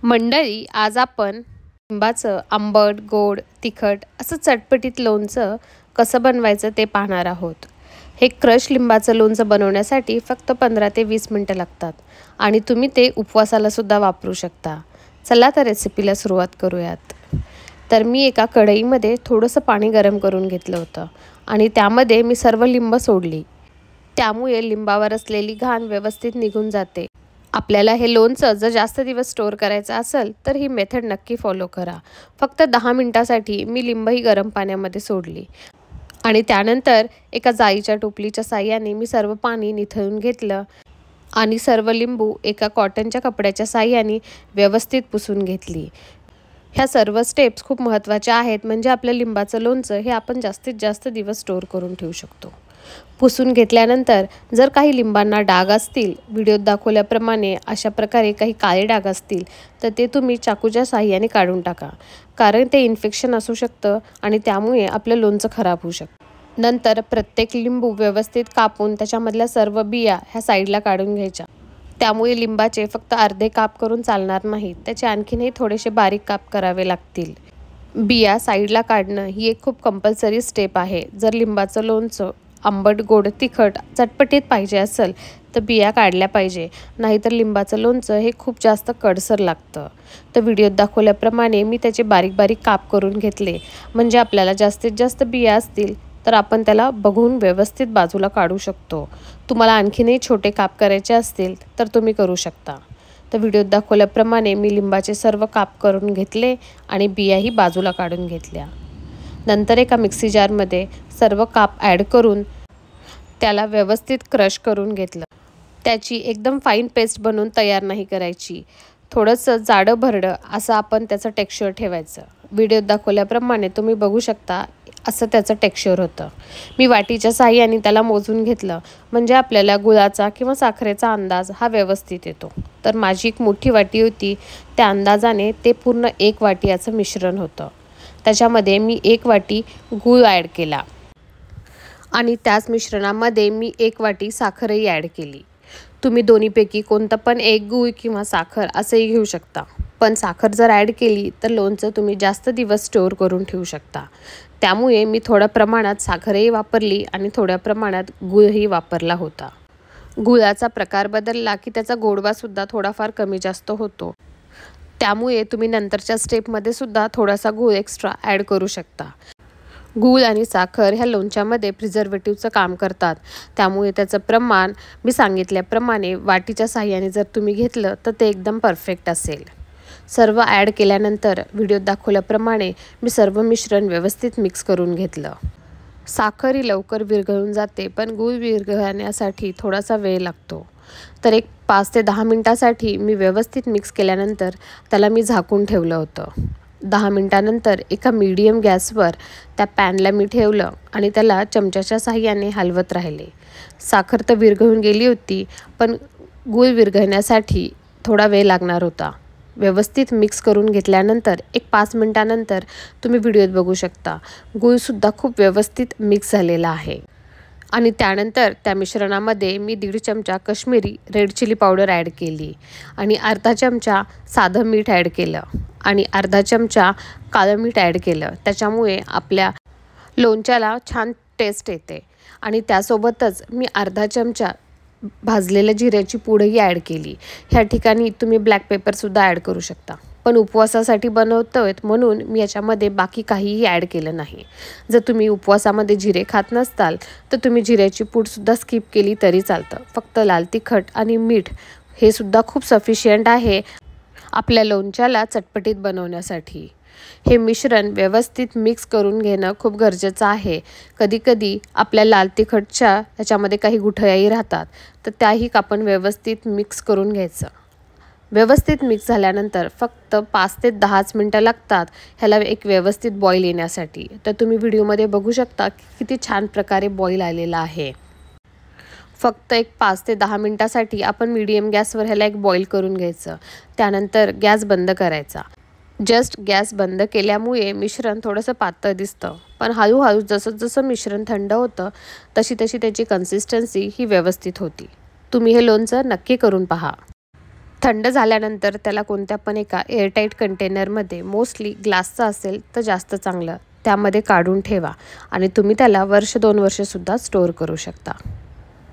मंडळी, आज आपण लिंबाचं आंबट, गोड, तिखट असं चटपटीत लोणचं कसं बनवायचं ते पाहणार आहोत. हे क्रश लिंबाचं लोणचं बनवण्यासाठी फक्त 15 ते 20 मिनटं लागतात आणि तुम्ही ते उपवासाला सुद्धा वापरू शकता. चला तर रेसिपीला सुरुवात करूयात. तर मी एका कढईमध्ये थोडंसं पाणी गरम करून घेतलं होतं आणि त्यामध्ये मी सर्व लिंब सोडली. त्यामुळे लिंबावर असलेली घाण व्यवस्थित निघून जाते. आपल्याला हे लोणचं जर जास्त दिवस स्टोअर करायचं असेल तर ही मेथड नक्की फॉलो करा. फक्त 10 मिनिटासाठी मी लिंबही गरम पाण्यामध्ये सोडली आणि त्यानंतर एका जाळीच्या टोपलीच्या साहाय्याने मी सर्व पाणी निथळून घेतलं आणि सर्व लिंबू एका कॉटनच्या कपड्याच्या साहाय्याने व्यवस्थित पुसून घेतली. ह्या सर्व स्टेप्स खूप महत्त्वाच्या आहेत, म्हणजे आपलं लिंबाचं लोणचं हे आपण जास्तीत जास्त दिवस स्टोअर करून ठेवू शकतो. पुसून घेतल्यानंतर जर काही लिंबांना डाग असतील, व्हिडिओत दाखवल्याप्रमाणे अशा प्रकारे काही काळे डाग असतील तर ते तुम्ही चाकूच्या साहाय्याने काढून टाका, कारण ते इन्फेक्शन असू शकतं आणि त्यामुळे आपलं लोणचं खराब होऊ शकतं. नंतर प्रत्येक लिंबू व्यवस्थित कापून त्याच्यामधल्या सर्व बिया ह्या साईडला काढून घ्यायच्या. त्यामुळे लिंबाचे फक्त अर्धे काप करून चालणार नाहीत, त्याचे आणखीनही थोडेसे बारीक काप करावे लागतील. बिया साईडला काढणं ही एक खूप कंपल्सरी स्टेप आहे. जर लिंबाचं लोणचं आंबट, गोड, तिखट, चटपटीत पाहिजे असेल तर बिया काढल्या पाहिजे, नाहीतर लिंबाचं लोणचं हे खूप जास्त कडसर लागतं. तर व्हिडिओत दाखवल्याप्रमाणे मी त्याचे बारीक बारीक काप करून घेतले, म्हणजे आपल्याला जास्तीत जास्त बिया असतील तर आपण त्याला बघून व्यवस्थित बाजूला काढू शकतो. तुम्हाला आणखीनही छोटे काप करायचे असतील तर तुम्ही करू शकता. तर व्हिडिओत दाखवल्याप्रमाणे मी लिंबाचे सर्व काप करून घेतले आणि बियाही बाजूला काढून घेतल्या. नंतर एका मिक्सी जारमध्ये सर्व काप ॲड करून त्याला व्यवस्थित क्रश करून घेतलं. त्याची एकदम फाईन पेस्ट बनवून तयार नाही करायची, थोडंसं जाडं भरडं असं आपण त्याचं टेक्स्चर ठेवायचं. व्हिडिओत दाखवल्याप्रमाणे तुम्ही बघू शकता असं त्याचं टेक्स्चर होतं. मी वाटीच्या साहाय्याने त्याला मोजून घेतलं, म्हणजे आपल्याला गुळाचा किंवा साखरेचा अंदाज हा व्यवस्थित येतो. तर माझी एक मोठी वाटी होती, त्या अंदाजाने ते पूर्ण 1 वाटी याचं मिश्रण होतं. त्याच्यामध्ये मी 1 वाटी गूळ ॲड केला आणि त्याच मिश्रणामध्ये मी 1 वाटी साखरही ॲड केली. तुम्ही दोन्हीपैकी कोणतं पण एक गूळ किंवा साखर असंही घेऊ शकता, पण साखर जर ॲड केली तर लोणचं तुम्ही जास्त दिवस स्टोअर करून ठेवू शकता. त्यामुळे मी थोड्या प्रमाणात साखरही वापरली आणि थोड्या प्रमाणात गूळही वापरला होता. गुळाचा प्रकार बदलला की त्याचा गोडवासुद्धा थोडाफार कमी जास्त होतो. त्यामुळे तुम्ही नंतरच्या स्टेपमध्ये सुद्धा थोडासा गूळ एक्स्ट्रा ॲड करू शकता. गूळ आणि साखर ह्या लोणच्यामध्ये प्रिझर्वेटिव्हचं काम करतात, त्यामुळे त्याचं प्रमाण मी सांगितल्याप्रमाणे वाटीच्या साहाय्याने जर तुम्ही घेतलं तर ते एकदम परफेक्ट असेल. सर्व ॲड केल्यानंतर व्हिडिओत दाखवल्याप्रमाणे मी सर्व मिश्रण व्यवस्थित मिक्स करून घेतलं. साखर ही लवकर विरघळून जाते, पण गूळ विरघळण्यासाठी थोडासा वेळ लागतो. तर एक 5 ते 10 मिनटासाठी मी व्यवस्थित मिक्स केल्यानंतर त्याला मी झाकून ठेवलं होतं. 10 मिनटानंतर एका मीडियम गॅसवर त्या पॅनला मी ठेवलं आणि त्याला चमच्याच्या साहाय्याने हलवत राहिले. साखर तर विरघळून गेली होती, पण गूळ विरघळण्यासाठी थोडा वेळ लागणार होता. व्यवस्थित मिक्स करून घेतल्यानंतर एक 5 मिनटानंतर तुम्ही व्हिडिओत बघू शकता गूळसुद्धा खूप व्यवस्थित मिक्स झालेला आहे. आणि त्यानंतर त्या मिश्रणामध्ये मी 1.5 चमचा Kashmiri red chilli powder add केली आणि अर्धा चमचा साधं मीठ ॲड केलं आणि अर्धा चमचा काळं मीठ ॲड केलं. त्याच्यामुळे आपल्या लोणच्याला छान टेस्ट येते. आणि त्यासोबतच मी अर्धा चमचा भाजलेल्या जिऱ्याची पूडही ॲड केली. ह्या ठिकाणी तुम्ही ब्लॅक पेपरसुद्धा ॲड करू शकता, पण उपवासासाठी बनवतोय म्हणून मी याच्यामध्ये बाकी काहीही ॲड केलं नाही. जर तुम्ही उपवासामध्ये जिरे खात नसताल तर तुम्ही जिऱ्याची पूडसुद्धा स्किप केली तरी चालतं. फक्त लाल तिखट आणि मीठ हे सुद्धा खूप सफिशियंट आहे आपल्या लोणच्याला चटपटीत बनवण्यासाठी. हे मिश्रण व्यवस्थित मिक्स करून घेणं खूप गरजेचं आहे. कधीकधी आपल्या लाल तिखटच्या त्याच्यामध्ये काही गुठळ्याही राहतात, तर त्याही आपण व्यवस्थित मिक्स करून घ्यायचं. व्यवस्थित मिक्स झाल्यानंतर फक्त 5 ते 10 मिनटं लागतात ह्याला एक व्यवस्थित बॉईल येण्यासाठी. तर तुम्ही व्हिडिओमध्ये बघू शकता की किती छान प्रकारे बॉईल आलेला आहे. फक्त एक 5 ते 10 मिनटासाठी आपण मीडियम गॅसवर ह्याला एक बॉईल करून घ्यायचं. त्यानंतर गॅस बंद करायचा. जस्ट गॅस बंद केल्यामुळे मिश्रण थोडंसं पातळ दिसतं, पण हळूहळू जसं जसं मिश्रण थंड होतं तशी तशी त्याची कन्सिस्टन्सी ही व्यवस्थित होती. तुम्ही हे लोणचं नक्की करून पहा. थंड झाल्यानंतर त्याला कोणत्या पण एका एअरटाईट कंटेनरमध्ये, मोस्टली ग्लासचा असेल तर जास्त चांगलं, त्यामध्ये काढून ठेवा आणि तुम्ही त्याला वर्ष 2 वर्षसुद्धा स्टोअर करू शकता.